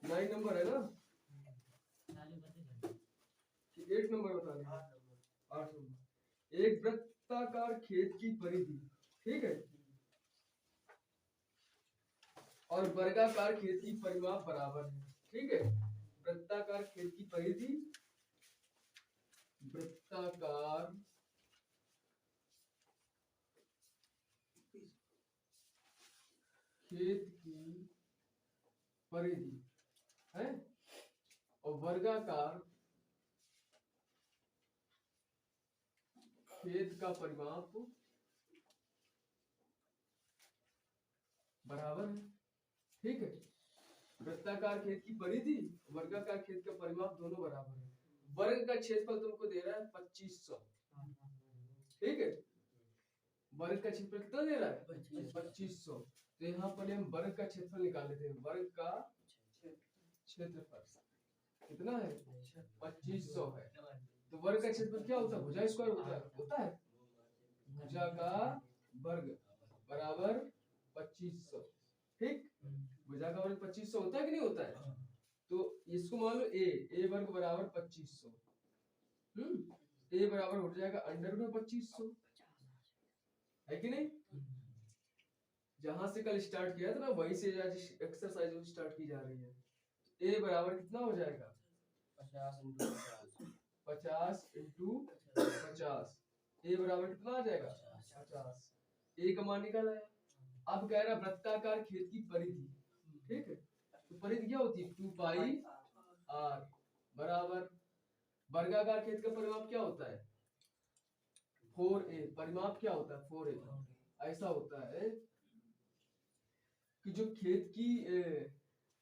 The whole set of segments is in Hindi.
9 नंबर है ना कि 8 नंबर बता रहे हैं? 8 नंबर। एक वृत्ताकार खेत की परिधि, ठीक है, और वर्गाकार खेत की परिमाप बराबर है, ठीक है। वृत्ताकार खेत की परिधि, वृत्ताकार खेत की परिधि है और वर्गाकार खेत का परिमाप बराबर है, ठीक है। वृत्ताकार खेत की परिधि, वर्गाकार खेत का परिमाप दोनों बराबर है। वर्ग का क्षेत्रफल तुमको दे रहा है 2500, ठीक है। वर्ग का क्षेत्रफल कितना दे रहा है? 2500। तो यहाँ पर हम वर्ग का क्षेत्रफल निकाल लेते हैं। वर्ग का क्षेत्रफल कितना है? 2500 है। तो वर्ग का क्षेत्रफल क्या होता है? भुजा स्क्वायर होता है भुजा का वर्ग बराबर 2500, ठीक। भुजा का वर्ग 2500 होता है कि नहीं होता है? तो इसको मान लो ए वर्ग बराबर 2500, ए बराबर हो जाएगा अंडर में 2500, है कि नहीं? जहां से कल स्टार्ट किया था ना वहीं से आज एक्सरसाइज स्टार्ट की जा रही है। ए बराबर कितना हो जाएगा? 50 इंटू 50। ए बराबर कितना आ जाएगा? 50। ए का मान निकाला है। अब कह रहा वृत्ताकार खेत की परिधि, ठीक है। तो परिधि क्या होती है? 2 पाई आर बराबर वर्गाकार खेत का परिमाप क्या होता है? 4a। परिमाप क्या होता है? 4a। ऐसा होता है कि जो खेत की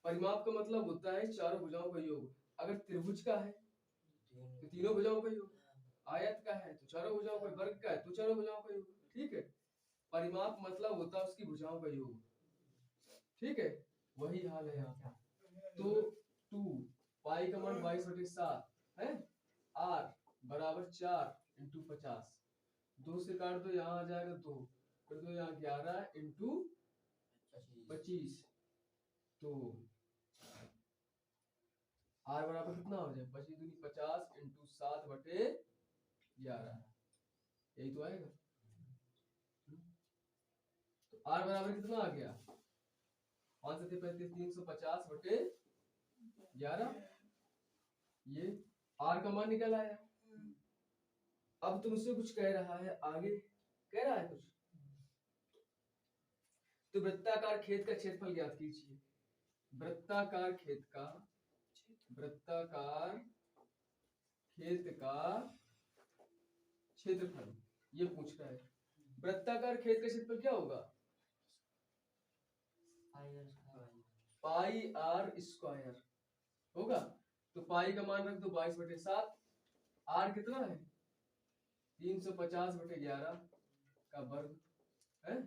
परिमाप का मतलब होता है चारों भुजाओं का योग। अगर त्रिभुज का है तो तीनों भुजाओं का योग, आयत का है तो चारों भुजाओं का, वर्ग का है तो चारों भुजाओं का योग, ठीक है। परिमाप मतलब होता है उसकी भुजाओं का योग, ठीक है। वही हाल है यहाँ पर। तो 2 पाई का मान 22/7 है, आर बराबर 4 इंटू 50। 2 से काट दो, यहाँ आ जाएगा 2, कर दो यहाँ 11 इंटू 25। तो आर बराबर कितना हो जाए? 25 दूनी 50 इंटू 7/11, यही तो आएगा। तो आर बराबर कितना आ गया? 5 से 35 350/11, ये आर का मान निकल आया। अब तुमसे कुछ कह रहा है, आगे कह रहा है कुछ। तो वृत्ताकार खेत का क्षेत्रफल ज्ञात कीजिए। वृत्ताकार खेत का क्षेत्रफल ये पूछ रहा है। वृत्ताकार खेत का क्षेत्रफल क्या होगा? पाई आर स्क्वायर होगा। तो पाई का मान रख दो 22/7, आर कितना है? 350/11 का वर्ग है।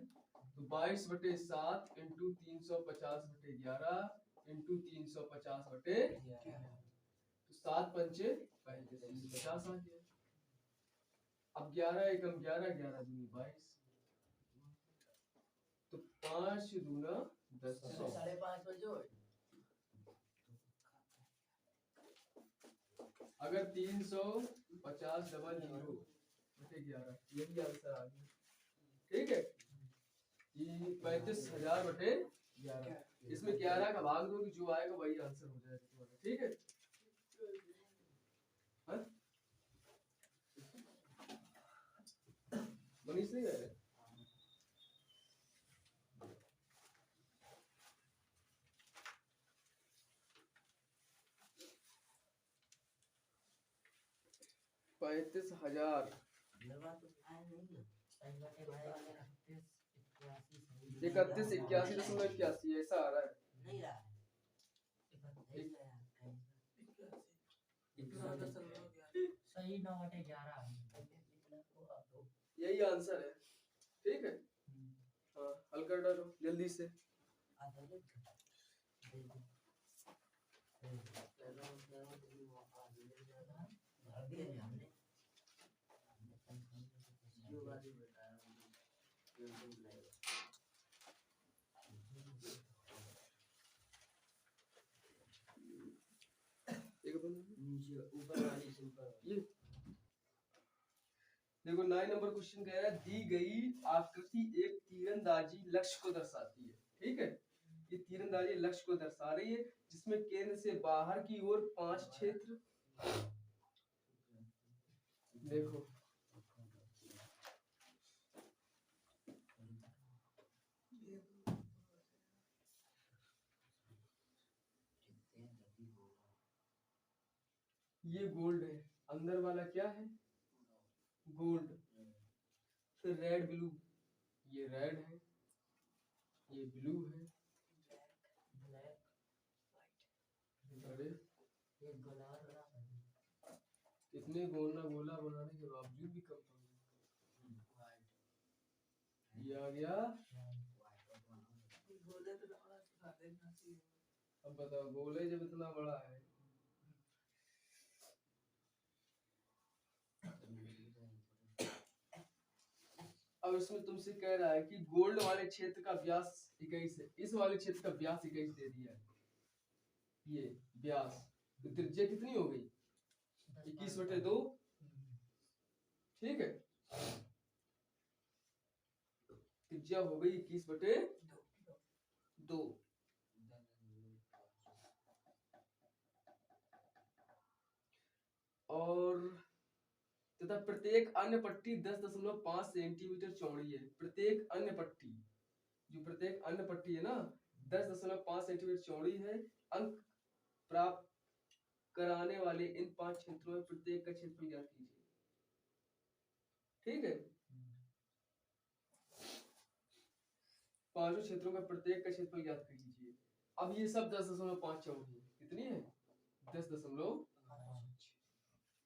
तो 22/7 इंटू 350/11 इंटू 350/11, तो 7 पंचे 50 आ गया। अब 11 एकम 11, 11 दूनी 22, तो 5 दूना 10, 5.5 बजे। अगर 350/00/11 यही आंसर आ गया, ठीक है। 35,000/11, इसमें 11 का भाग दो कि जो आएगा वही आंसर हो जाएगा तुम्हारा, ठीक है। मनीष नहीं गए? पैंतीस हजार 31,81.81 ऐसा आ रहा है। नहीं रहा है। सही 9/11 यही आंसर है, ठीक है। हाँ हल कर डालो जल्दी से। नीचे ऊपर वाली से ऊपर वाली। ये देखो 9 नंबर क्वेश्चन कह रहा है दी गई आकृति एक तीरंदाजी लक्ष्य को दर्शाती है। ठीक है, ये तीरंदाजी लक्ष्य को दर्शा रही है जिसमें केंद्र से बाहर की ओर 5 क्षेत्र। देखो ये गोल्ड है, अंदर वाला क्या है, गोल्ड। फिर रेड ब्लू, ये रेड है, ये ब्लू है, अरे ये गुलाल इतने गोला गोला बनाने के बावजूद भी कम पड़ गया। ये आ गया। अब बताओ गोले जब इतना बड़ा है, अब इसमें तुमसे कह रहा है कि गोल्ड वाले क्षेत्र का व्यास 21 है, इस वाले क्षेत्र का व्यास 21 दे दिया है, ये व्यास, तो त्रिज्या कितनी हो गई 21/2। ठीक है, त्रिज्या हो गई 21/2। और तथा प्रत्येक अन्य पट्टी 10.5 सेंटीमीटर चौड़ी है। प्रत्येक अन्य पट्टी, जो प्रत्येक अन्य पट्टी है ना 10.5 सेंटीमीटर चौड़ी है। अंक प्राप्त कराने वाले इन 5 क्षेत्रों में प्रत्येक का क्षेत्रफल ज्ञात कीजिए। ठीक है, पांचों क्षेत्रों का प्रत्येक का क्षेत्रफल ज्ञात कर लीजिए। अब ये सब 10.5 चौड़ी है, कितनी है 10.5,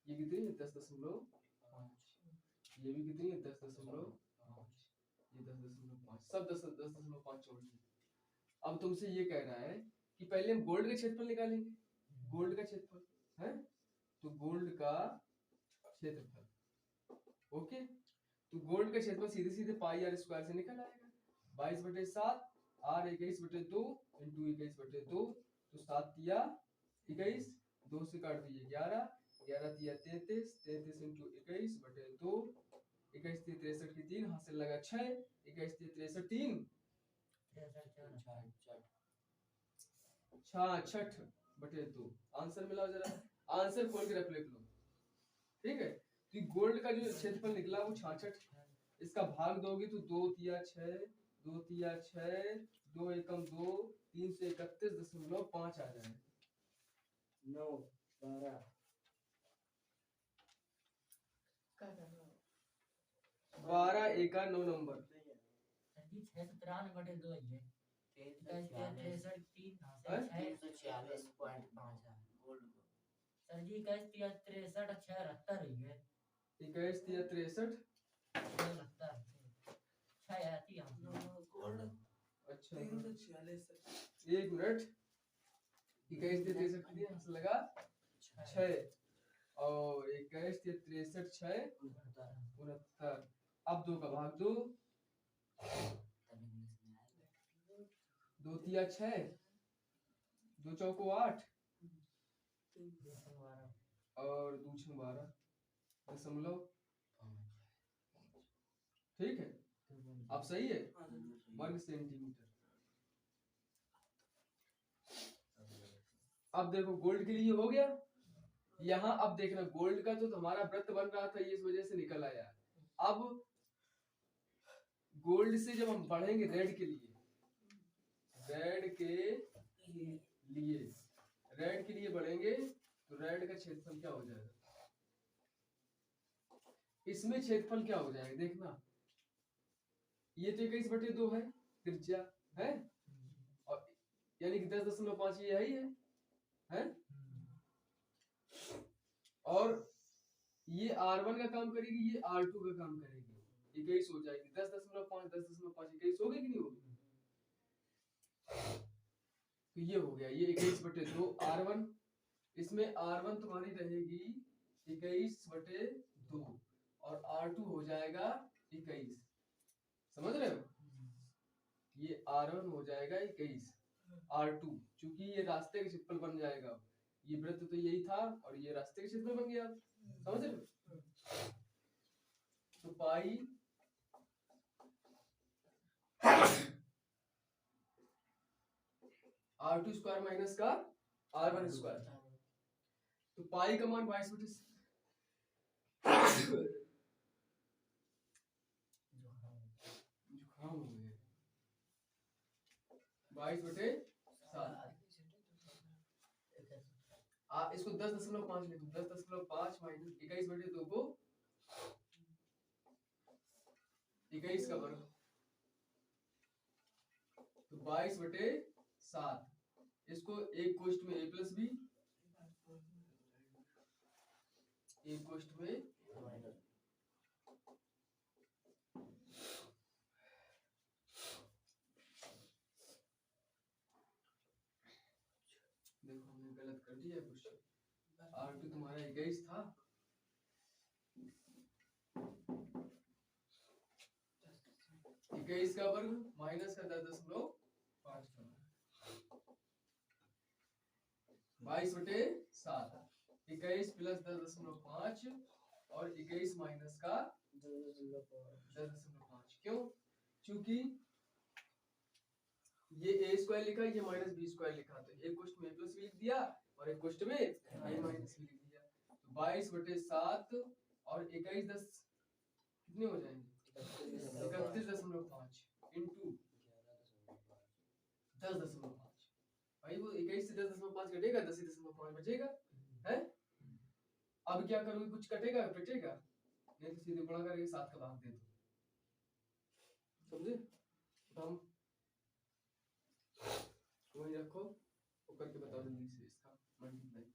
ये कितनी है 10.5, ये भी कितनी है 10.5, ये 10.5, सब 10.5 चौड़ी है। अब तुमसे ये कह रहा है कि पहले हम गोल्ड का क्षेत्रफल निकालेंगे, गोल्ड का क्षेत्रफल है, तो गोल्ड का क्षेत्रफल, ओके, तो गोल्ड का क्षेत्रफल सीधे सीधे पाई आर स्क्वायर से निकल आएगा, 22/7 आर 21/2 इंटू 21/2, तो 7 तिया 21, 2 से काट दीजिए 11, 11 तिया 33, 33 इंटू 21/2, 21 तिया 63 की 3, हाथ से लगा 6, 21 तिया 63 3, 66/2। आंसर मिला जरा, आंसर खोल के रख लो। ठीक है, तो गोल्ड का जो क्षेत्रफल निकला वो 66, इसका भाग दोगे तो 2 तिया 6, 2 तिया 6, 2 एकम 2, 3 से 31.5 आ जाए, 9 12 12 एका 9 नंबर। जी 693/2 है, 346.5 है गोल्ड को। सर जी 21 63 6 है, 21 तिया 63 आती है गोल्ड। अच्छा 1 मिनट, 21 तिया 63 की हाथ से लगा 6 और 21 तिया 63 6 69, अब 2 का भाग दो, 2 तिया 6, 2 चौको 8 और 2 छः 12.5। ठीक है, अब सही है, वर्ग सेंटीमीटर। अब देखो गोल्ड के लिए हो गया। यहाँ अब देखना गोल्ड का तो हमारा वृत्त बन रहा था, ये इस वजह से निकल आया। अब गोल्ड से जब हम बढ़ेंगे रेड के लिए, रेड के लिए बढ़ेंगे तो रेड का क्षेत्रफल क्या हो जाएगा, इसमें क्षेत्रफल क्या हो जाएगा देखना, ये तो 21/2 है त्रिज्या है, और यानी कि 10.5 ये है? और ये R1 का काम करेगी, ये R2 का काम करेगी, 21 हो जाएगी, 10.5 10.5 21 हो गई कि नहीं होगी, तो ये हो गया, ये 21/2 R1, इसमें R1 तुम्हारी रहेगी 21/2 और R2 हो जाएगा 21, समझ रहे हो, ये R1 हो जाएगा 21, R2 चूंकि ये रास्ते का क्षेत्रफल बन जाएगा, ये वृत्त तो यही था और ये रास्ते के क्षेत्र बन गया, समझ रहे हो? तो पाई R2 स्क्वायर माइनस का R1 स्क्वायर, तो पाई का मान 22/7 जुकाम हो गया 22/7। इसको 10.5 लिखो, 10.5 माइनस 21/2 को 21 का वर्ग, तो 22/7। इसको एक कोष्ठ में a प्लस बी, एक कोष्ठ में देखो हमने गलत कर दिया कुछ, R2 तुम्हारा 21 था, इक्कीस का वर्ग माइनस का 10.5, 22/7, 21 प्लस 10.5 और 21 माइनस का 10.5। क्यों? क्योंकि ये a स्क्वायर लिखा, ये माइनस b स्क्वायर लिखा, तो एक क्वेश्चन में a प्लस b लिख दिया और एक क्वेश्चन में a माइनस b लिख दिया। तो 22/7 और 21 10 कितने हो जाएंगे? 31.5 इंटू 10.5। भाई वो 21 से 10.5 घटेगा, 10.5 बचेगा है। अब क्या करोगे? कुछ कटेगा बचेगा नहीं, तो सीधे गुणा करके 7 का भाग दे दो, समझे? तो हम वही रखो वो करके बताओ जल्दी से इसका मल्टीप्लाई।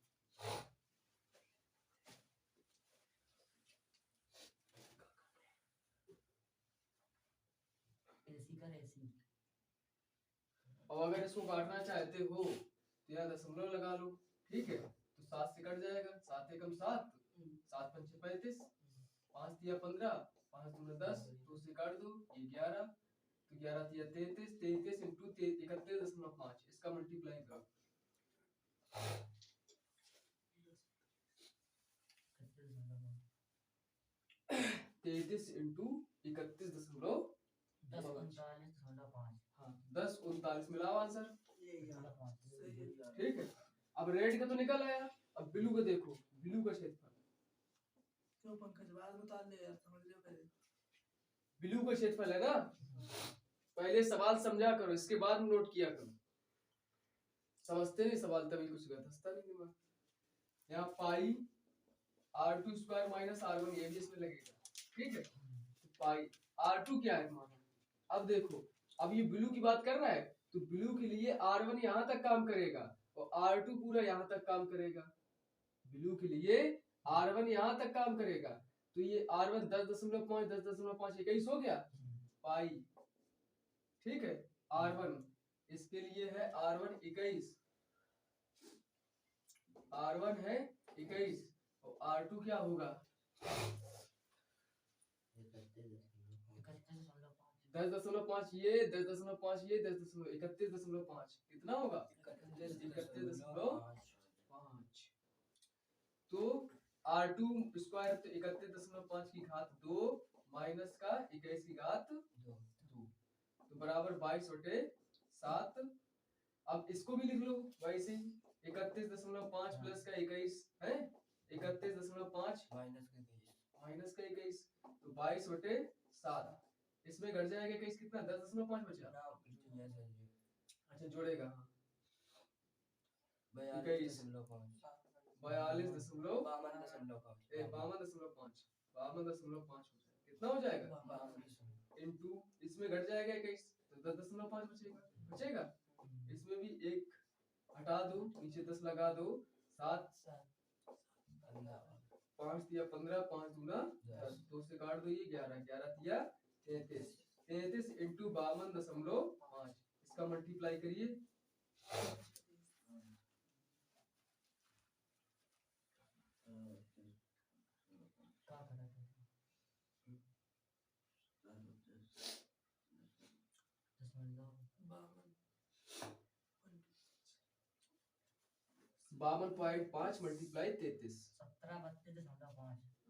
और अगर इसको काटना चाहते हो तो यहाँ दशमलव लगा लो, ठीक है? तो 7 से कट जाएगा, 7 एकम 7, 7 पंचे 35, 5 तिया 15, 5 दूना 10, 2 से काट दो, ये 11, तो 11 तिया 33, 33 इंटू 31.5, इसका मल्टीप्लाई करो। 33 इंटू 31.5, हाँ 10:39 मिला आंसर, ठीक है? अब रेड का तो निकल आया, अब ब्लू का देखो, ब्लू का क्षेत्रफल, क्यों पंकज बात बता ले यार, समझ ले पहले। ब्लू का क्षेत्रफल है ना, पहले सवाल समझा करो, इसके बाद नोट किया करो, समझते नहीं सवाल तभी कुछ हंसता नहीं दिमाग। यहाँ पाई R2 स्क्वायर माइनस R1 ये भी इसमें लगेगा, ठीक है? तो पाई R2 क्या है तुम्हारा? अब देखो, अब ये ब्लू की बात कर रहा है, तो ब्लू के लिए R1 यहाँ तक काम करेगा और R2 पूरा यहाँ तक काम करेगा। ब्लू के लिए R1 यहाँ तक काम करेगा, तो ये R1 10.5 10.5 21 हो गया पाई, ठीक है? R1 इसके लिए है R1 21, R1 है 21 और R2 क्या होगा? 10.5 ये 10.5 ये 10.31.5 कितना होगा? 31.5। तो R2 स्क्वायर तो 31.5 की घात 2 माइनस का 21 की घात 2, तो बराबर 22/7। अब इसको भी लिख लो वैसे ही, 31.5 प्लस का 21 है 31.5 माइनस का 21, तो 22/7। इसमें घट जाएगा 21, कितना 10.5 बचा, अच्छा जोड़ेगा, हाँ 21 52.5 कितना हो जाएगा इंटू, इसमें घट जाएगा 21 तो 10.5 बचेगा, इसमें भी एक हटा दो, नीचे 10 लगा दो, 7 5 तिया 15, 5 दूना 10, 2 से काट दो, ये 11, 11 तिया 33, 33 इंटू 52.5, इसका मल्टीप्लाई करिए। 52.5 मल्टीप्लाई 33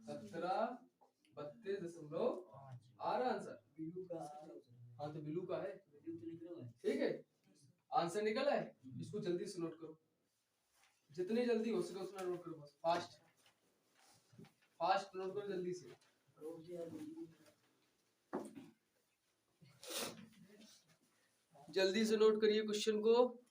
17 32.5 आ रहा आंसर। बिल्लू का हाँ तो बिल्लू का है, बिल्लू तो निकल गए। ठीक है आंसर निकल है। इसको जल्दी से नोट करो, जितनी जल्दी हो सके उतना नोट करो, बस फास्ट फास्ट नोट करो जल्दी से। रोक दिया बिल्लू। जल्दी से नोट करिए क्वेश्चन को।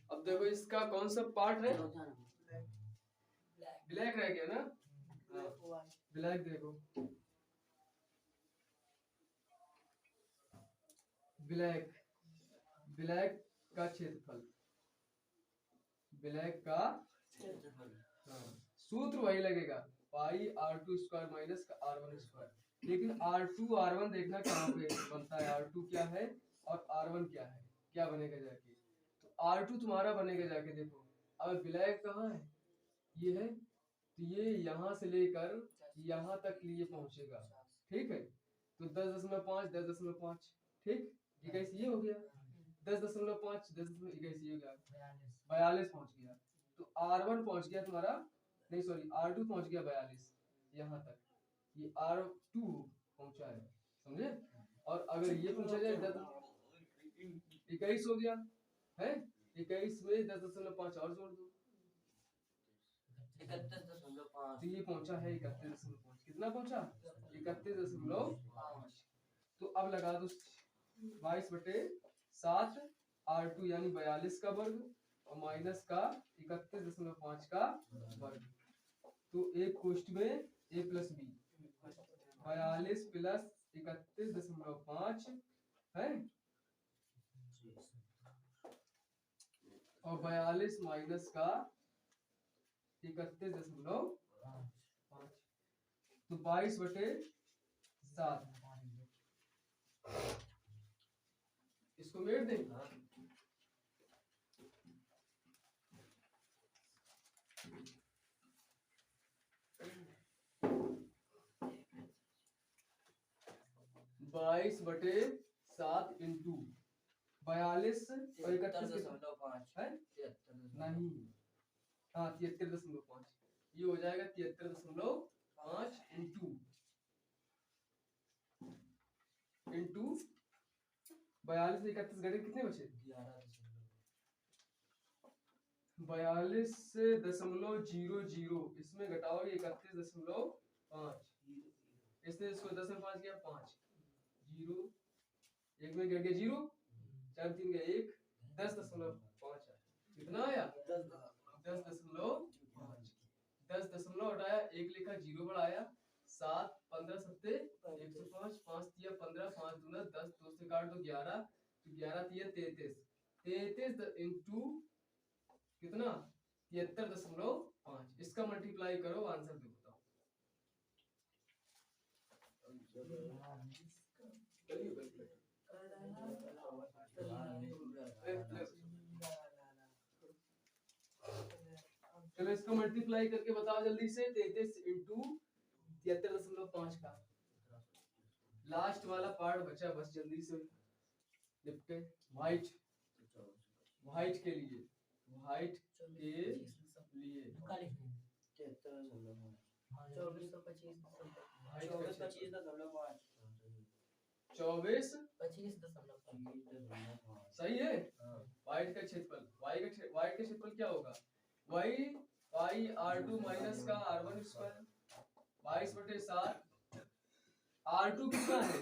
अब देखो इसका कौन सा पार्ट है, ब्लैक रह गया ना। हाँ ब्लैक देखो, ब्लैक ब्लैक का क्षेत्रफल, ब्लैक का हाँ, सूत्र वही लगेगा पाई r2 स्क्वायर माइनस का r1 स्क्वायर। लेकिन r2 r1 देखना कहाँ पे बनता है, r2 क्या है और r1 क्या है, क्या बनेगा जाके। तो r2 तुम्हारा बनेगा जाके देखो, अब ब्लैक कहाँ है, ये है, तो ये यहाँ से लेकर यहाँ तक लिए पहुंचेगा, ठीक है। तो 10.5 10.5 ठीक, 21 ये हो गया, 10.5 10.21 ये हो गया, 42 पहुंच गया। तो r1 पहुंच गया तुम्हारा, नहीं सॉरी r2 पहुंच गया 42 यहाँ तक, ये r2 पहुंचा है, समझे। और अगर ये पूछा जाए 21 हो गया है, 21 में 10.5 और जोड़ दो, 31.5। तो ये पहुंचा है 31.5। कितना पहुंचा, 31.5। तो अब लगा दो 22/7 r2 यानी 42 का वर्ग और माइनस का 31.5 का वर्ग। तो एक कोष्ठ में a प्लस बी, 42 प्लस 31.5 है, और 42 माइनस का 31.5, तो 22/7। इसको मेट दें, बाईस बटे 7 इंटू 42 और 31.5 है नहीं, हाँ 73.5, ये हो जाएगा 73.5 इंटू 42 से 31 घटे कितने बचे, 42.00, इसमें घटाओगे 31.5, इसने इसको 10 में 5 किया 5, 0 एक में घट गया 0, 4 3 गया 1, 10.5 आया। कितना आया 10.5, 10 हटाया 1 लिखा 0 बढ़ाया 7 15 7 105, 5 तिया 15, 5 दूना 10, 2 से काट दो 11, तो 11 तिया 33, 33 इंटू कितना 73.5, इसका मल्टीप्लाई करो आंसर दे बताओ। चलो इसको मल्टीप्लाई करके बताओ जल्दी से, 33 इंटू 73.5 का लास्ट वाला पार्ट बचा, बस जल्दी से निपटे। व्हाइट के लिए, व्हाइट के लिए 24 सही है। व्हाइट का क्षेत्रफल, व्हाइट का क्षेत्रफल क्या होगा, y पाई r2 माइनस का r1 स्क्वायर, 22/7। r2 कितना है,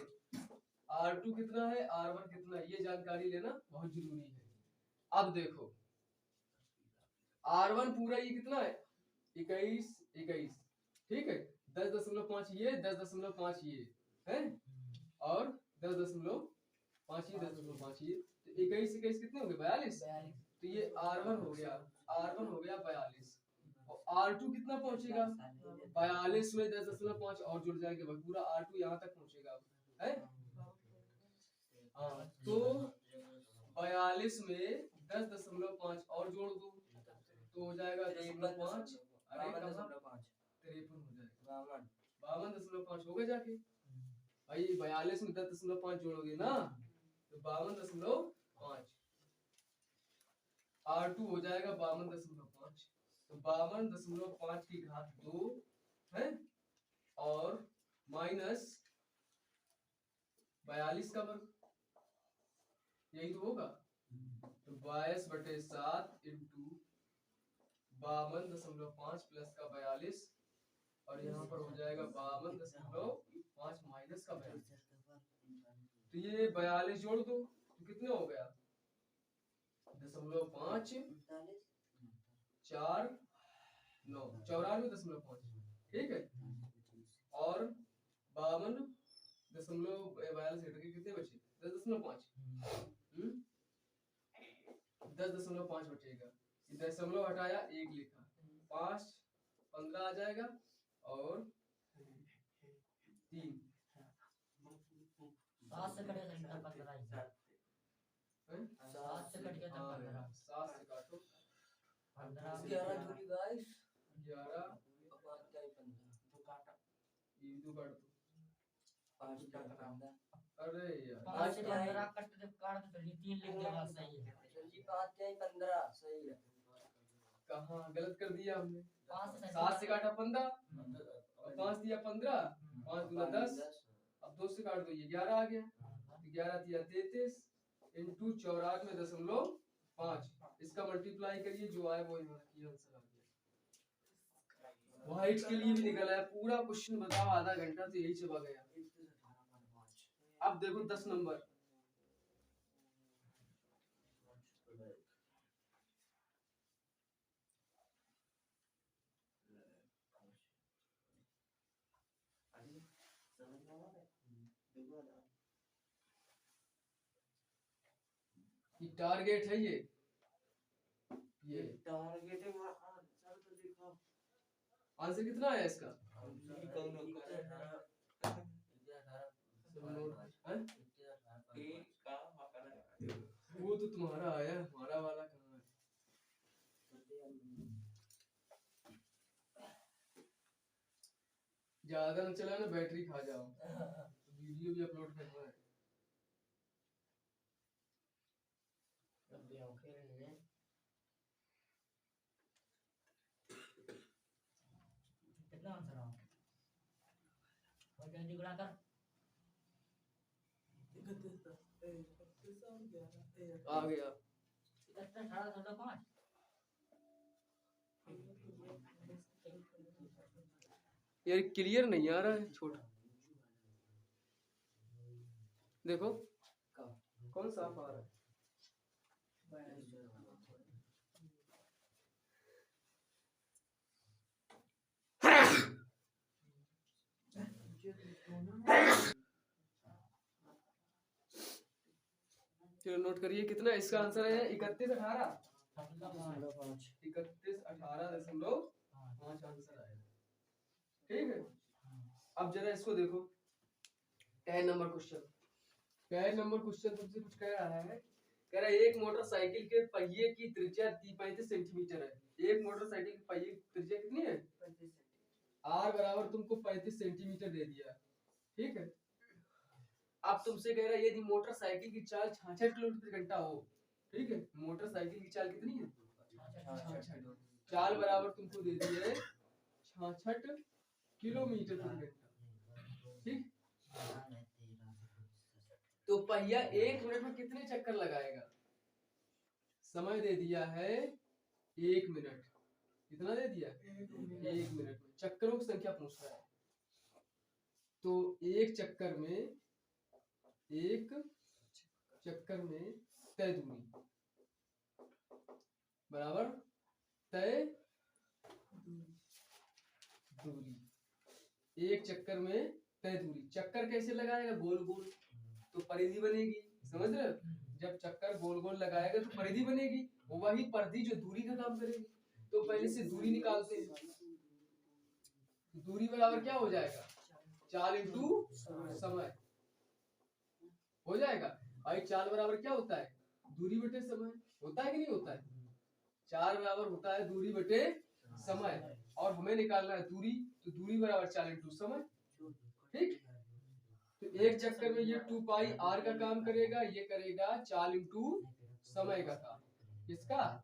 r2 कितना है, r1 कितना है, ये जानकारी लेना बहुत जरूरी है। अब देखो r1 पूरा ये कितना है 21 21, ठीक है, 10.5 ये 10.5 ये है और 10.5 ये 10.5 ये, तो 21 कितने हो गए 42। तो ये R1 हो गया, R1 हो गया 42 और R2 कितना पहुंचेगा 42 में 10.5 और जुड़ जाएंगे भाई, पूरा R2 यहाँ तक पहुंचेगा है। हाँ तो 42 में 10.5 और जोड़ दो तो हो जाएगा 5, अरे 53 हो जाएगा, 52.5 हो गए जाके भाई। 42 में 10.5 जोड़ोगे ना तो 52.5, R2 हो जाएगा 52.5, तो 52.5 की घात 2 है और माइनस 42 का वर्ग, यही तो होगा। तो 22/7 इंटू 52.5 प्लस का 42 और यहाँ पर हो जाएगा 52.5 माइनस का 42। तो ये 42 जोड़ दो तो कितने हो गया 0.5 4 9 94.5, ठीक है। और 52.42 कितने बचे 10.5, 10.5 बचेगा, दशमलव हटाया 1 लिखा, 5 15 आ जाएगा और 3 7 से कटेगा 15 ही। 7 से कट गया तो 15, 7 से काटो 15 11 दूनी गाइस 11 ये भी तो काट दो, 5 का करना। अरे यार 5 से 15 कट दे, काट दो, 3 लिख दे, बात सही है। जी 5 के 15 सही है। कहाँ गलत कर दिया हमने, 5 7 से काटा 15 और 5 दिया 15, 5 दूना 10, अब 2 से काट दो ये 11 आ गया, 11 दिया 33 इंटू 94.5, इसका मल्टीप्लाई करिए जो आए वो यहाँ की आंसर आ गया। व्हाइट के लिए भी निकल आया पूरा क्वेश्चन, बताओ आधा घंटा तो यही चबा गया। अब देखो 10 नंबर, ये टारगेट है ये टारगेट है आंसर तो देखो आंसर कितना आया इसका वो तो तुम्हारा आया, हमारा वाला कहाँ है। ज्यादा न चला ना बैटरी खा जाओ, वीडियो भी अपलोड करना है। कितना आंसर आओ और जल्दी गुणा कर, आ गया 18.5 यार क्लियर नहीं आ रहा है, छोटा देखो कौन साफ आ रहा है। चलो नोट करिए कितना इसका आंसर है 31.18 आंसर आया, ठीक है। अब जरा इसको देखो 10 नंबर क्वेश्चन, 10 नंबर क्वेश्चन तुमसे कुछ कह रहा है, कह रहा है एक मोटरसाइकिल के पहिए की त्रिज्या 35 सेंटीमीटर है। एक मोटरसाइकिल के पहिए की त्रिज्या कितनी है R बराबर तुमको 35 सेंटीमीटर दे दिया, ठीक है। अब तुमसे कह रहा है यदि मोटरसाइकिल की चाल 66 किलोमीटर घंटा हो, ठीक है, मोटरसाइकिल की चाल कितनी है 66, चाल बराबर तुमको दे दी है 66 किलोमीटर प्रति घंटा, ठीक। तो पहिया 1 मिनट में कितने चक्कर लगाएगा, समय दे दिया है 1 मिनट, कितना दे दिया 1 मिनट में, चक्करों की संख्या पूछ रहा है। तो एक चक्कर में तय दूरी बराबर तय दूरी, एक चक्कर में तय दूरी। चक्कर कैसे लगाएगा? गोल गोल, तो परिधि बनेगी। समझ रहे हो? जब चक्कर गोल गोल लगाएगा तो परिधि बनेगी, वही परिधि जो दूरी का काम करेगी। तो पहले से दूरी निकालते हैं। दूरी बराबर क्या हो जाएगा? चाल इंटू समय हो जाएगा। भाई चाल बराबर क्या होता है? दूरी बटे समय। होता है कि नहीं होता है? चाल बराबर होता है दूरी बटे समय, और हमें निकालना है दूरी, तो दूरी बराबर चाल इंटू समय। ठीक, तो एक चक्कर में ये 2 पाई आर का काम करेगा, ये करेगा चाल इंटू समय का काम। किसका?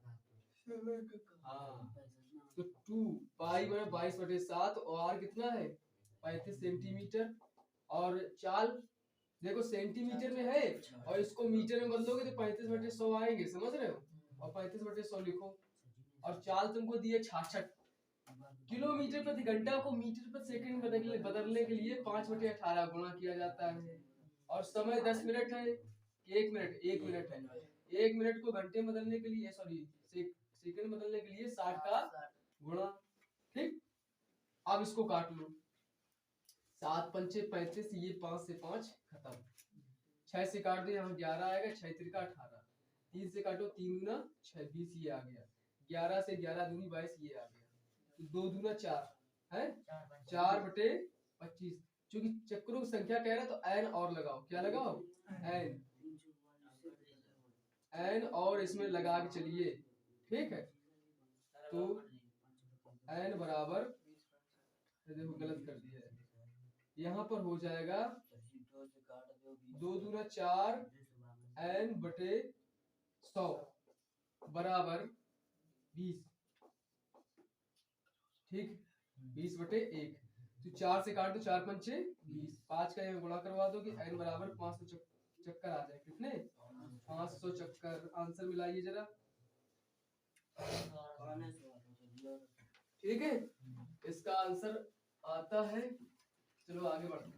हाँ, तो 2 पाई में 22/7 और आर कितना है? 35 सेंटीमीटर। और चाल देखो सेंटीमीटर में है, और इसको मीटर में बदलोगे तो 35/100 आएंगे। समझ रहे हो? और 35/100 लिखो। और चाल तुमको दिए 66 किलोमीटर प्रति घंटा को मीटर प्रति सेकंड बदलने के लिए 5/18 गुणा किया जाता है। और समय 10 मिनट है। 1 मिनट है। 1 मिनट को घंटे में बदलने के लिए, सॉरी सेकंड में बदलने के लिए 60 का गुणा। ठीक, अब इसको काट लो। 7 पंचे 35, ये 5 से 5 खत्म। 6 से काट दो, यहाँ 11 आएगा। 6 त्रिका 18। 3 से काटो, 3 दूना 6, 20 ये आ गया। 11 से 11 दूनी 22 ये आ गया। तो 2 दूना 4 है, 4/25। क्योंकि चक्रों की संख्या कह रहा है तो n और लगाओ। क्या लगाओ? n। n और इसमें लगा के चलिए। ठीक है, तो n बराबर, देखो गलत कर दिया है, यहाँ पर हो जाएगा 2 दूना 4 n/100 बराबर 20। ठीक, 20/1। तो 4 से काट दो, 4 पंचे 20। 5 का यहाँ गुणा करवा दो कि n बराबर 500 चक्कर आ जाए। कितने? 500 चक्कर। आंसर मिलाइए जरा। ठीक है, इसका आंसर आता है। चलो आगे बढ़ते हैं,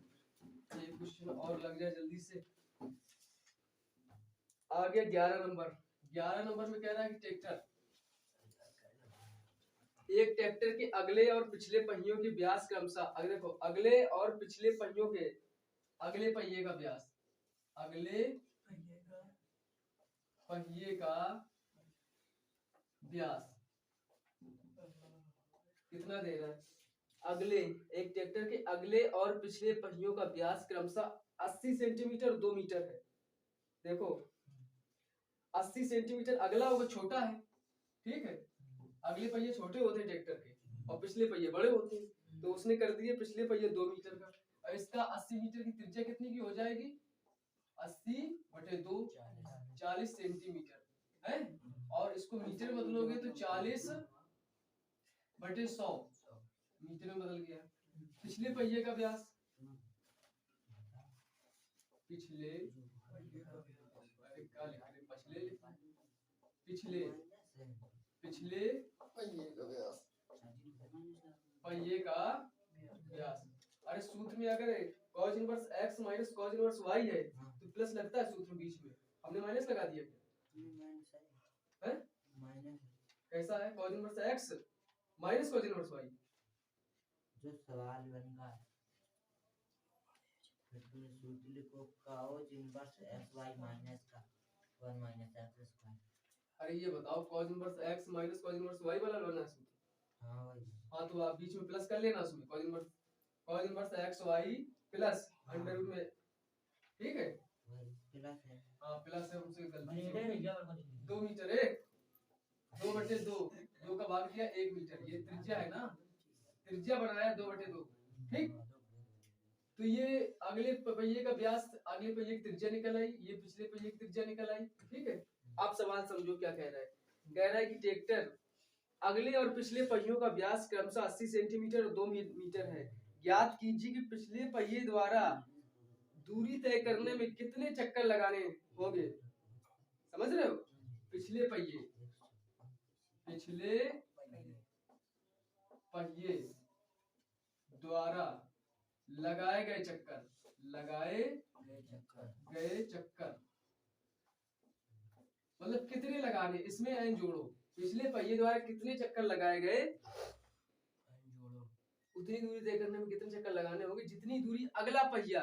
ये क्वेश्चन और लग जाए जल्दी से। आ गया 11 नंबर। 11 नंबर में कह रहा है कि ट्रैक्टर, एक ट्रैक्टर के अगले और पिछले पहियों के व्यास क्रमशः, अगर देखो अगले और पिछले पहियों के, अगले पहिए का व्यास, अगले पहिए का व्यास कितना दे रहा है? अगले, एक ट्रैक्टर के अगले और पिछले पहियों का व्यास क्रमशः 80 सेंटीमीटर 2 मीटर है। देखो 80 सेंटीमीटर अगला होगा, छोटा है। ठीक है, अगले पहिए छोटे होते हैं ट्रैक्टर के, और पिछले पहिए बड़े होते हैं। तो उसने कर दिए पिछले पहिए 2 मीटर का, और इसका 80 मीटर की त्रिज्या कितनी की हो जाएगी? 80/2 40 सेंटीमीटर है। और इसको मीटर में बदलोगे तो 40/100 मीटर में बदल गया। पिछले पहिए का व्यास, पिछले पिछले पहिए का व्यास। अरे सूत्र में अगर cos inverse x minus cos inverse y है तो प्लस लगता है सूत्र में बीच में, हमने माइनस लगा दिया क्या? है कैसा है? cos inverse x minus cos inverse y। जो सवाल बनेगा सूत्र लिखो, cos इनवर्स xy माइनस का 1 माइनस x स्क्वायर। अरे ये बताओ cos inverse x minus cos inverse y वाला लेना है सूत्र। हाँ भाई, हाँ तो आप बीच में प्लस कर लेना उसमें, cos inverse xy plus under root में। ठीक है, प्लस है। हाँ प्लस है, हमसे गलती मीटर से है क्या? 2 मीटर है। 2/2, 2 का भाग किया 1 मीटर। ये त्रिज्या है ना, त्रिज्या बनाया 2/2। ठीक, तो ये अगले पहिए का व्यास, अगले पहिए की त्रिज्या निकल आई, ये पिछले पहिए की त्रिज्या निकल आई। ठीक है, आप सवाल समझो क्या कह रहा है। कह रहा है कि ट्रैक्टर अगले और पिछले पहियों का व्यास क्रमशः 80 सेंटीमीटर और 2 मीटर है। ज्ञात कीजिए कि पिछले पहिए द्वारा दूरी तय करने में कितने चक्कर लगाने होंगे। समझ रहे हो? पिछले पहिए द्वारा लगाए गए चक्कर मतलब कितने लगाने, इसमें n जोड़ो। पिछले पहिए द्वारा कितने चक्कर लगाए गए उतनी दूरी तय करने में कितने चक्कर लगाने होंगे जितनी दूरी अगला पहिया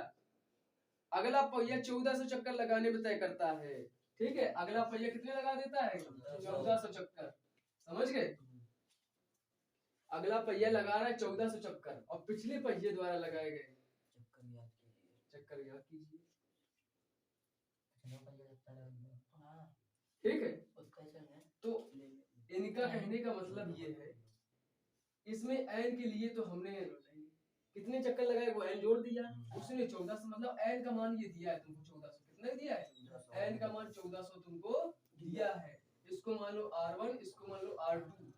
1400 चक्कर लगाने में तय करता है। ठीक है, अगला पहिया कितने लगा देता है? 1400 चक्कर। समझ गए? अगला पहिया लगा रहा है 1400 चक्कर और पिछले पहिए द्वारा लगाए गए चक्कर याद कीजिए। ठीक है, तो इनका कहने का मतलब ये है, इसमें एन के लिए तो हमने कितने चक्कर लगाए वो एन जोड़ दिया, उसने 1400 मतलब एन का मान ये दिया है तुमको 1400। कितना दिया है? एन का मान 1400 तुमको दिया है। इसको मान लो R1, इसको मान लो R2,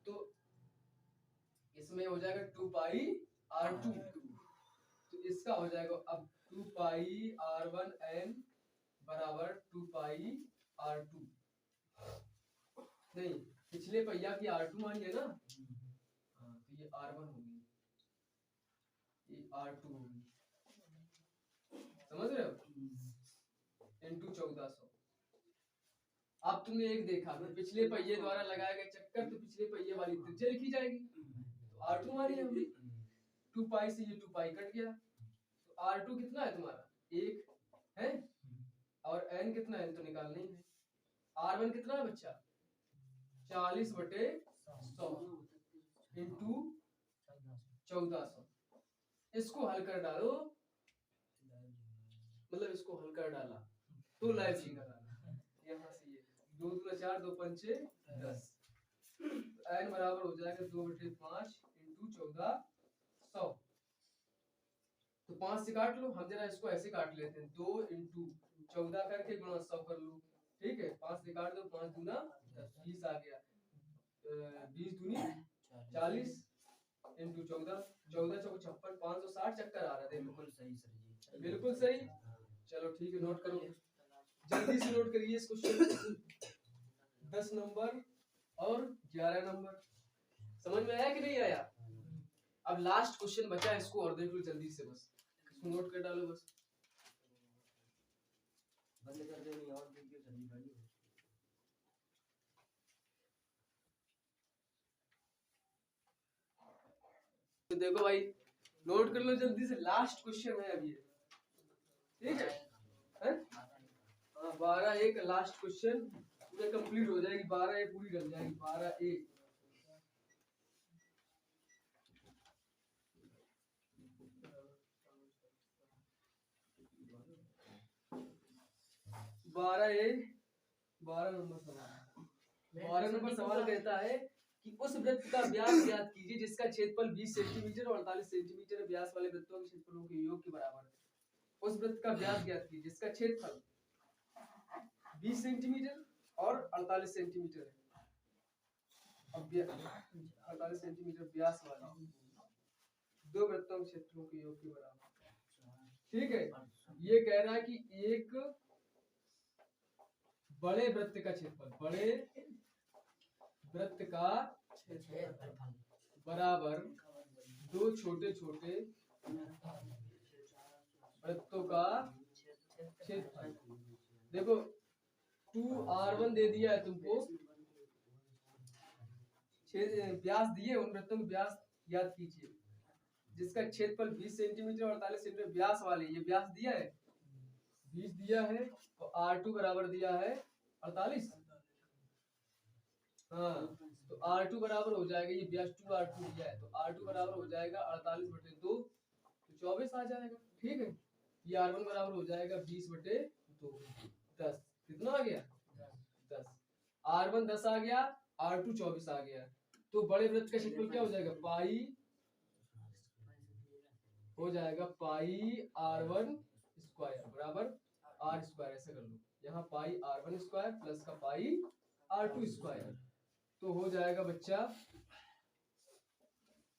तो इसमें हो जाएगा 2 पाई R2, तो इसका हो जाएगा अब 2 पाई R1 n बराबर 2 पाई R2। नहीं, पिछले पहिया की R2 मानी है ना, हाँ, तो ये R1 होगी, ये R2 होगी। समझ रहे हो? इनटू 1400। अब तुमने एक देखा कि पिछले पहिए द्वारा लगाए गए चक्कर, तो पिछले पहिए वाली त्रिज्या लिखी जाएगी, तो R2 मानी है हमने। 2 पाई से ये 2 पाई कट गया, तो R2 कितना है तुम्हारा? 1 है, और n कितना है तो निकालना ही है। R1 कितना है बच्चा? 40/100 इंटू 1400। इसको हल कर डालो, मतलब इसको हल कर डाला तो लाइव जी का यहाँ से ये 2 दूना 4, 2 पंचे 10, n बराबर हो जाएगा 2/5 इंटू 1400। तो 5 से काट लो, हम जरा इसको ऐसे काट लेते हैं, 2 इंटू 14 करके गुणा 100 कर लो। ठीक है, 5 से काट दो, 5 दूना 10, 20 आ गया, 20 दूनी 40 इंटू 14, 14 चौक 56, 560 चक्कर आ रहा है। बिल्कुल सही सर जी, बिल्कुल सही। चलो ठीक है, नोट करो, जल्दी से नोट करिए इस क्वेश्चन। 10 नंबर और 11 नंबर समझ में आया कि नहीं आया? अब लास्ट क्वेश्चन बचा है, इसको और देख लो जल्दी से, बस इसको नोट कर डालो बस। बंद कर दो, नहीं और वीडियो चलनी पड़ी। तो देखो भाई, नोट कर लो जल्दी से, लास्ट क्वेश्चन है अभी, ठीक है? हाँ, 12-1 लास्ट क्वेश्चन पूरा कंप्लीट हो जाएगी, 12 पूरी कर जाएगी, 12-1। 12 नंबर सवाल। 12 नंबर सवाल कहता है कि उस वृत्त का व्यास ज्ञात कीजिए जिसका क्षेत्रफल 20 सेंटीमीटर और 48 सेंटीमीटर व्यास वाले वृत्तों के क्षेत्रफलों के योग के बराबर है। उस वृत्त का व्यास ज्ञात कीजिए जिसका क्षेत्रफल 20 सेंटीमीटर और 48 सेंटीमीटर है। अब 48 सेंटीमीटर व्यास वाले दो वृत्तों के क्षेत्रफलों के योग के बराबर। ठीक है, ये कह रहा है कि एक बड़े वृत्त का क्षेत्रफल, बड़े वृत्त का बराबर दो छोटे छोटे वृत्तों का क्षेत्रफल। देखो 2r1 दे दिया है तुमको, व्यास दिए, उन वृत्तों के व्यास याद कीजिए जिसका क्षेत्रफल 20 सेंटीमीटर और 48 सेंटीमीटर व्यास वाले, ये व्यास दिया है 20 दिया है, और R2 बराबर दिया है 48। हाँ, तो R2 बराबर हो जाएगा, ये व्यास 2r2 दिया है, तो R2 बराबर हो जाएगा 48/2, तो 24 आ जाएगा। ठीक है, ये R1 बराबर हो जाएगा 20/2, 10। कितना आ गया? 10। R1 10 आ गया, R2 24 आ गया, तो बड़े वृत्त का क्षेत्रफल क्या हो जाएगा? पाई हो जाएगा पाई R1 स्क्वायर बराबर R स्क्वायर, ऐसे कर लो, यहाँ पाई R1 स्क्वायर प्लस का पाई R2 स्क्वायर, तो हो जाएगा बच्चा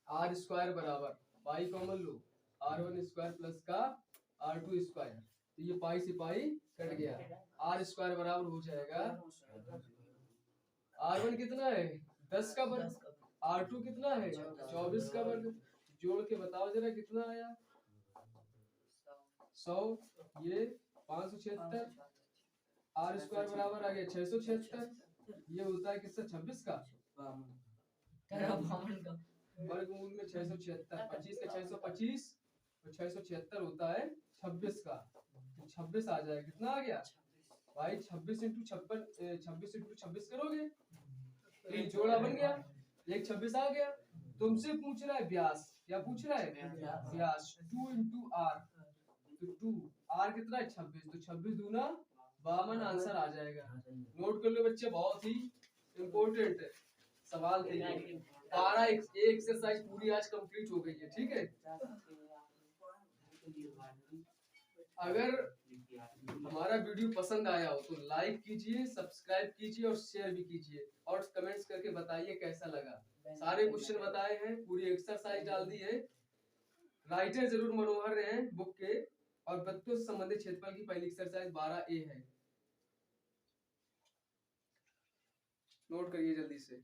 R स्क्वायर बराबर पाई कॉमन लो R1 स्क्वायर प्लस का R2 स्क्वायर, तो ये पाई से पाई कट गया, R स्क्वायर बराबर हो जाएगा R1 कितना है? 10 का वर्ग, R2 कितना है? 24 का वर्ग, जोड़ के बताओ जरा कितना आया? 100, ये 576, R स्क्वायर बराबर आ गया 676, ये होता है किसका? 26 का। वर्गमूल में 676, 25 का 625 और 676 होता है 26 का, तो 26 आ जाएगा। कितना आ गया भाई? 26 इंटू 26 करोगे तो ये जोड़ा बन गया, एक 26 आ गया। तुमसे पूछ रहा है व्यास, क्या पूछ रहा है? व्यास। 2 इंटू आर, तो 2 आर कितना है? 26, तो 26 दूना 52 आंसर आ जाएगा। नोट कर लो बच्चे, बहुत ही इम्पोर्टेंट सवाल थे ये। 12 एक्सरसाइज पूरी आज कंप्लीट हो गई है, ठीक है। अगर हमारा वीडियो पसंद आया हो तो लाइक कीजिए, सब्सक्राइब कीजिए और शेयर भी कीजिए, और कमेंट्स करके बताइए कैसा लगा। सारे क्वेश्चन बताए हैं, पूरी एक्सरसाइज डाल दी है। राइटर जरूर मनोहर रहे हैं बुक के, और वृत्तों से संबंधित क्षेत्रफल की पहली एक्सरसाइज 12A है, नोट करिए जल्दी से।